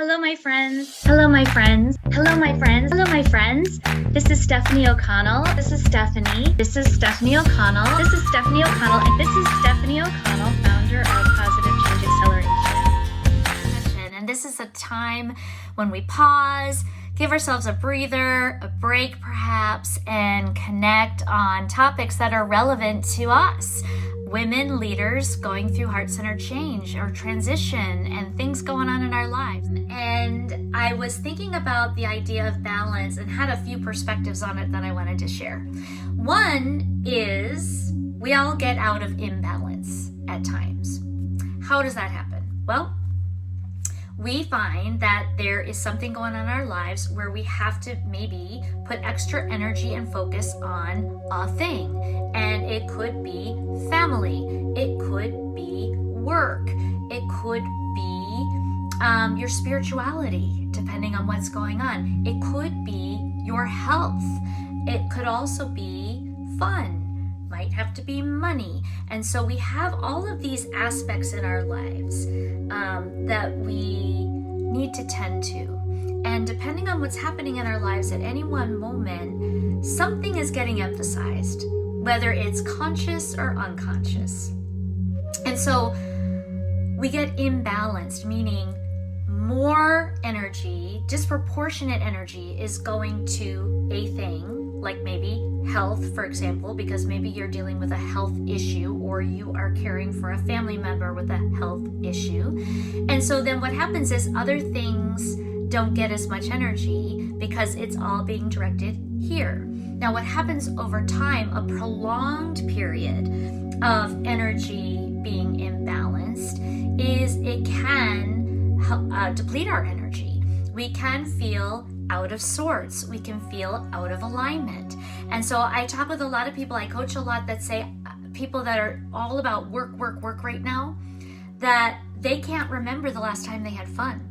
Hello, my friends. Hello, my friends. Hello, my friends. Hello, my friends. This is Stephanie O'Connell. This is Stephanie. This is Stephanie O'Connell. This is Stephanie O'Connell. And this is Stephanie O'Connell, founder of Positive Change Acceleration. And this is a time when we pause, give ourselves a breather, a break perhaps, and connect on topics that are relevant to us. Women leaders going through heart-centered change or transition and things going on in our lives. And I was thinking about the idea of balance and had a few perspectives on it that I wanted to share. One is we all get out of imbalance at times. How does that happen? Well, we find that there is something going on in our lives where we have to maybe put extra energy and focus on a thing. And it could be family, it could be work, it could be your spirituality, depending on what's going on. It could be your health. It could also be fun. Might have to be money. And so we have all of these aspects in our lives that we need to tend to. And depending on what's happening in our lives at any one moment, something is getting emphasized, whether it's conscious or unconscious. And so we get imbalanced, meaning more energy, disproportionate energy is going to a thing, like maybe health, for example, because maybe you're dealing with a health issue or you are caring for a family member with a health issue. And so then what happens is other things don't get as much energy because it's all being directed here. Now, what happens over time, a prolonged period of energy being imbalanced, is it can deplete our energy. We can feel out of sorts. We can feel out of alignment. And so I talk with a lot of people, I coach a lot that say, people that are all about work right now, that they can't remember the last time they had fun.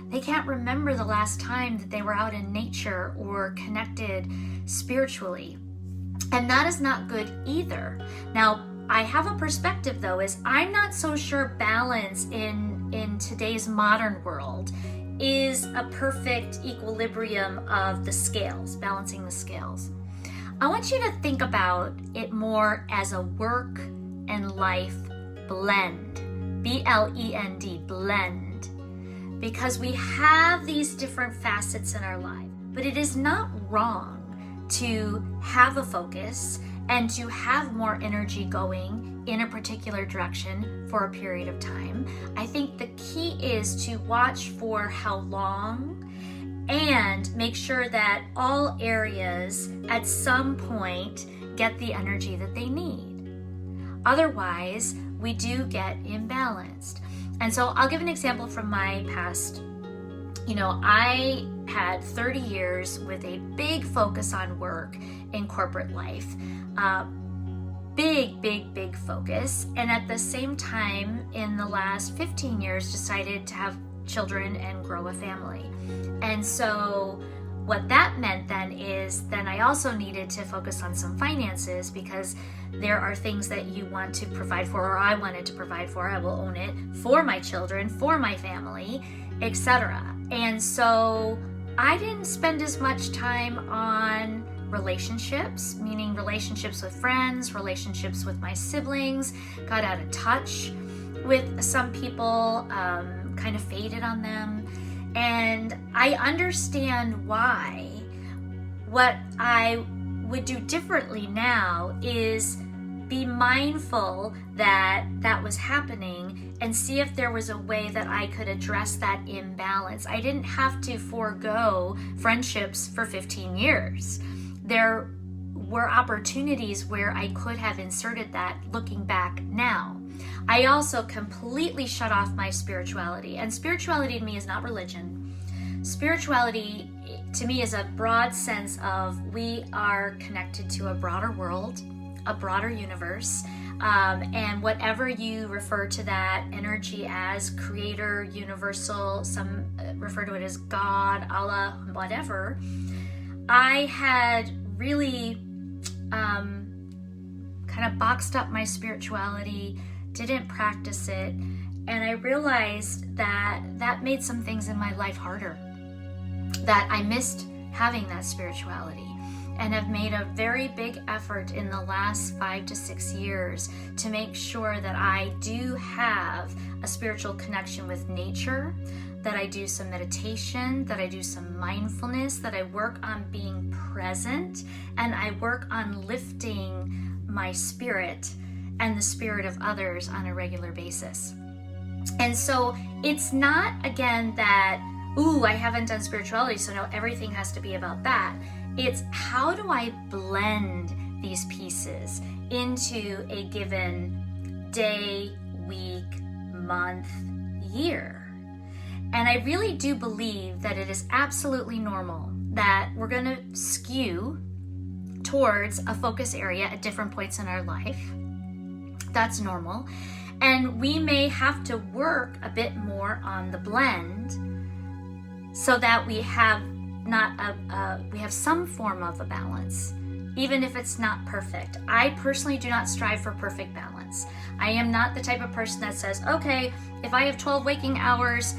They can't remember the last time that they were out in nature or connected spiritually. And that is not good either. Now, I have a perspective though, is I'm not so sure balance in today's modern world is a perfect equilibrium of the scales, balancing the scales. I want you to think about it more as a work and life blend, B-L-E-N-D, blend, because we have these different facets in our life, but it is not wrong to have a focus and to have more energy going in a particular direction for a period of time. I think the key is to watch for how long and make sure that all areas at some point get the energy that they need. Otherwise, we do get imbalanced. And so I'll give an example from my past. I had 30 years with a big focus on work in corporate life. Big focus. And at the same time, in the last 15 years, decided to have children and grow a family. And so what that meant then is then I also needed to focus on some finances, because there are things that you want to provide for, or I wanted to provide for, I will own it, for my children, for my family, etc. And so I didn't spend as much time on relationships, meaning relationships with friends, relationships with my siblings, got out of touch with some people, kind of faded on them. And I understand why. What I would do differently now is be mindful that that was happening and see if there was a way that I could address that imbalance. I didn't have to forego friendships for 15 years. There were opportunities where I could have inserted that looking back now. I also completely shut off my spirituality. And spirituality to me is not religion. Spirituality to me is a broad sense of we are connected to a broader world, a broader universe, and whatever you refer to that energy as, creator, universal, some refer to it as God, Allah, whatever. I had really kind of boxed up my spirituality, didn't practice it, And I realized that that made some things in my life harder, that I missed having that spirituality, and have made a very big effort in the last 5 to 6 years to make sure that I do have a spiritual connection with nature, that I do some meditation, that I do some mindfulness, that I work on being present, and I work on lifting my spirit and the spirit of others on a regular basis. And so it's not, again, that, ooh, I haven't done spirituality, so now everything has to be about that. It's how do I blend these pieces into a given day, week, month, year. And I really do believe that it is absolutely normal that we're going to skew towards a focus area at different points in our life. That's normal. And we may have to work a bit more on the blend so that we have we have some form of a balance, even if it's not perfect. I personally do not strive for perfect balance. I am not the type of person that says, okay, if I have 12 waking hours,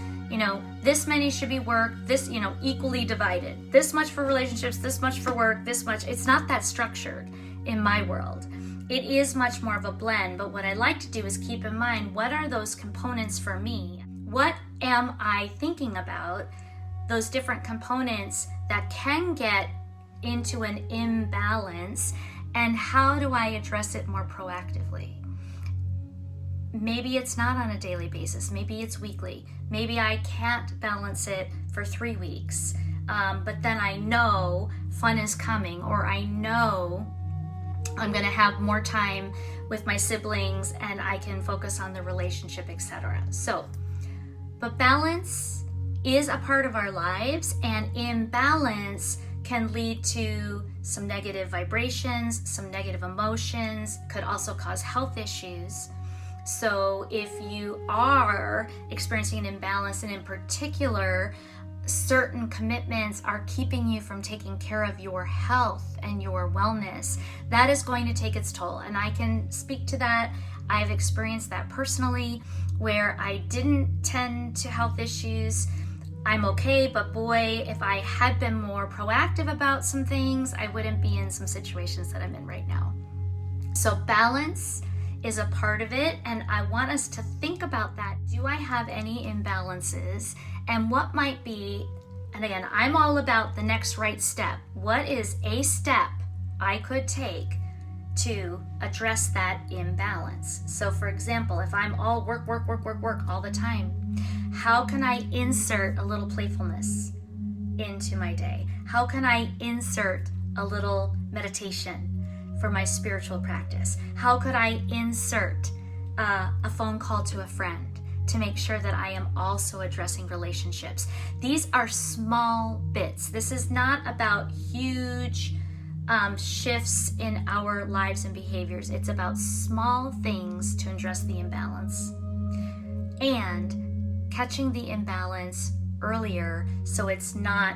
this many should be work, this, equally divided. This much for relationships, this much for work, this much. It's not that structured in my world. It is much more of a blend, but what I like to do is keep in mind, what are those components for me? What am I thinking about? Those different components that can get into an imbalance, and how do I address it more proactively? Maybe it's not on a daily basis. Maybe it's weekly. Maybe I can't balance it for 3 weeks, but then I know fun is coming, or I know I'm going to have more time with my siblings and I can focus on the relationship, etc. So, but balance is a part of our lives, and imbalance can lead to some negative vibrations, some negative emotions, could also cause health issues. So if you are experiencing an imbalance, and in particular, certain commitments are keeping you from taking care of your health and your wellness, that is going to take its toll. And I can speak to that. I've experienced that personally, where I didn't tend to health issues. I'm okay, but boy, if I had been more proactive about some things, I wouldn't be in some situations that I'm in right now. So balance is a part of it, and I want us to think about that. Do I have any imbalances, and what might be, and again, I'm all about the next right step. What is a step I could take to address that imbalance? So for example, if I'm all work all the time, how can I insert a little playfulness into my day? How can I insert a little meditation for my spiritual practice? How could I insert a phone call to a friend to make sure that I am also addressing relationships? These are small bits. This is not about huge shifts in our lives and behaviors. It's about small things to address the imbalance, and catching the imbalance earlier, so it's not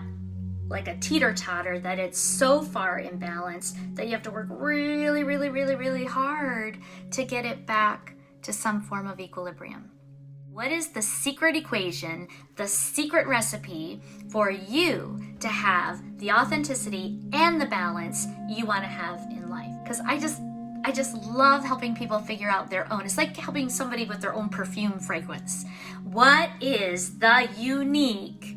like a teeter-totter, that it's so far imbalanced that you have to work really hard to get it back to some form of equilibrium. What is the secret equation, the secret recipe for you to have the authenticity and the balance you want to have in life? Because I just love helping people figure out their own. It's like helping somebody with their own perfume fragrance. What is the unique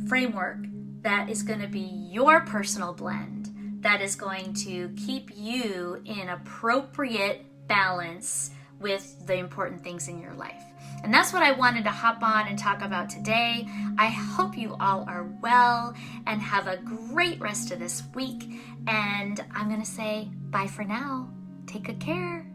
framework that is going to be your personal blend, that is going to keep you in appropriate balance with the important things in your life? And that's what I wanted to hop on and talk about today. I hope you all are well and have a great rest of this week. And I'm going to say bye for now. Take good care.